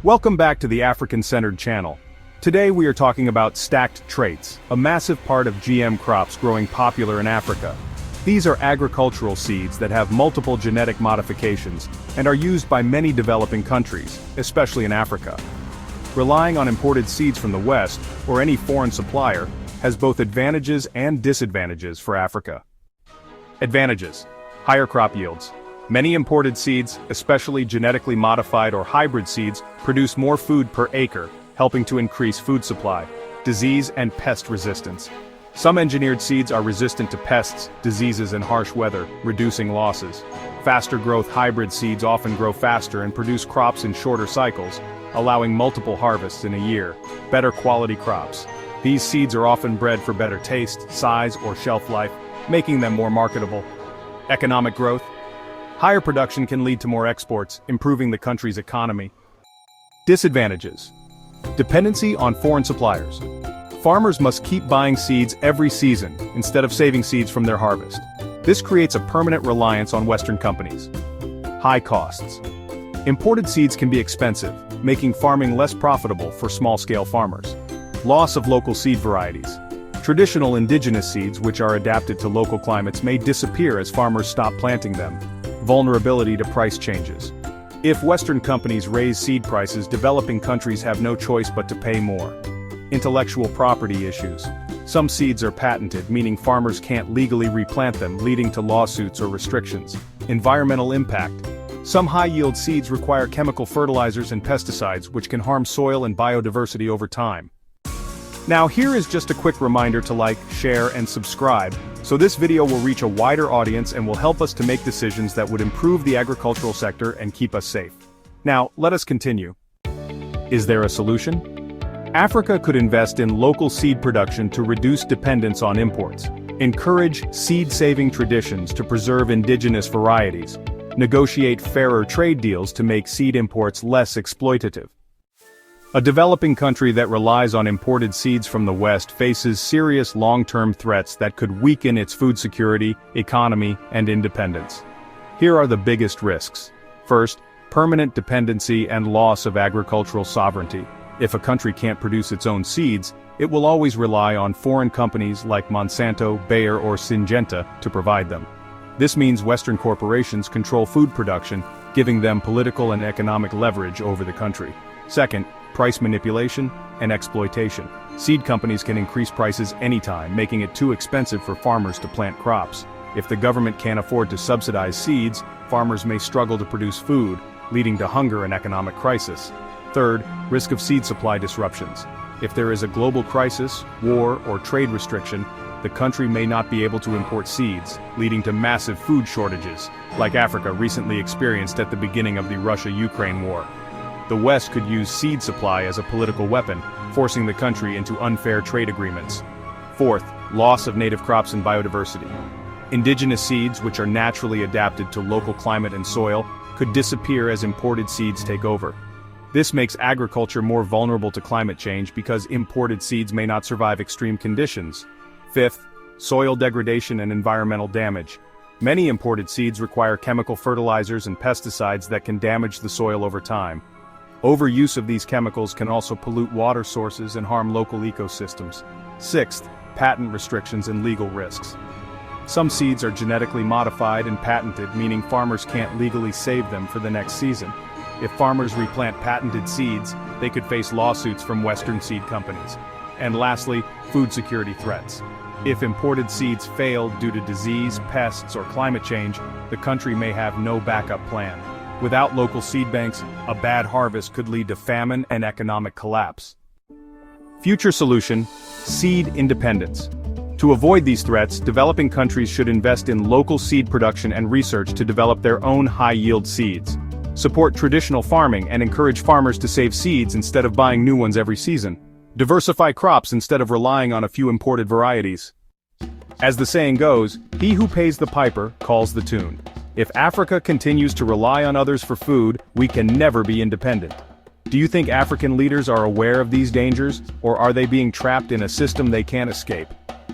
Welcome back to the African-centered channel. Today we are talking about stacked traits, a massive part of GM crops growing popular in Africa. These are agricultural seeds that have multiple genetic modifications and are used by many developing countries, especially in Africa. Relying on imported seeds from the West, or any foreign supplier, has both advantages and disadvantages for Africa. Advantages: higher crop yields. Many imported seeds, especially genetically modified or hybrid seeds, produce more food per acre, helping to increase food supply. Disease and pest resistance. Some engineered seeds are resistant to pests, diseases and harsh weather, reducing losses. Faster growth hybrid seeds often grow faster and produce crops in shorter cycles, allowing multiple harvests in a year. Better quality crops. These seeds are often bred for better taste, size, or shelf life, making them more marketable. Economic growth. Higher production can lead to more exports, improving the country's economy. Disadvantages: dependency on foreign suppliers. Farmers must keep buying seeds every season, instead of saving seeds from their harvest. This creates a permanent reliance on Western companies. High costs. Imported seeds can be expensive, making farming less profitable for small-scale farmers. Loss of local seed varieties. Traditional indigenous seeds, which are adapted to local climates, may disappear as farmers stop planting them. Vulnerability to price changes. If Western companies raise seed prices, developing countries have no choice but to pay more. Intellectual property issues. Some seeds are patented, meaning farmers can't legally replant them, leading to lawsuits or restrictions. Environmental impact. Some high-yield seeds require chemical fertilizers and pesticides, which can harm soil and biodiversity over time. Now here is just a quick reminder to like, share, and subscribe, so this video will reach a wider audience and will help us to make decisions that would improve the agricultural sector and keep us safe. Now, let us continue. Is there a solution? Africa could invest in local seed production to reduce dependence on imports, encourage seed-saving traditions to preserve indigenous varieties, negotiate fairer trade deals to make seed imports less exploitative. A developing country that relies on imported seeds from the West faces serious long-term threats that could weaken its food security, economy, and independence. Here are the biggest risks. First, permanent dependency and loss of agricultural sovereignty. If a country can't produce its own seeds, it will always rely on foreign companies like Monsanto, Bayer, or Syngenta to provide them. This means Western corporations control food production, giving them political and economic leverage over the country. Second, price manipulation and exploitation. Seed companies can increase prices anytime, making it too expensive for farmers to plant crops. If the government can't afford to subsidize seeds, farmers may struggle to produce food, leading to hunger and economic crisis. Third, risk of seed supply disruptions. If there is a global crisis, war, or trade restriction, the country may not be able to import seeds, leading to massive food shortages, like Africa recently experienced at the beginning of the Russia-Ukraine war. The West could use seed supply as a political weapon, forcing the country into unfair trade agreements. Fourth, loss of native crops and biodiversity. Indigenous seeds, which are naturally adapted to local climate and soil, could disappear as imported seeds take over. This makes agriculture more vulnerable to climate change because imported seeds may not survive extreme conditions. Fifth, soil degradation and environmental damage. Many imported seeds require chemical fertilizers and pesticides that can damage the soil over time. Overuse of these chemicals can also pollute water sources and harm local ecosystems. Sixth, patent restrictions and legal risks. Some seeds are genetically modified and patented, meaning farmers can't legally save them for the next season. If farmers replant patented seeds, they could face lawsuits from Western seed companies. And lastly, food security threats. If imported seeds fail due to disease, pests, or climate change, the country may have no backup plan. Without local seed banks, a bad harvest could lead to famine and economic collapse. Future solution: seed independence. To avoid these threats, developing countries should invest in local seed production and research to develop their own high-yield seeds. Support traditional farming and encourage farmers to save seeds instead of buying new ones every season. Diversify crops instead of relying on a few imported varieties. As the saying goes, he who pays the piper calls the tune. If Africa continues to rely on others for food, we can never be independent. Do you think African leaders are aware of these dangers, or are they being trapped in a system they can't escape?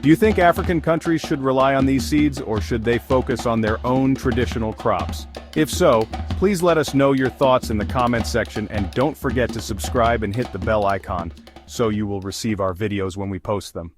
Do you think African countries should rely on these seeds, or should they focus on their own traditional crops? If so, please let us know your thoughts in the comments section, and don't forget to subscribe and hit the bell icon so you will receive our videos when we post them.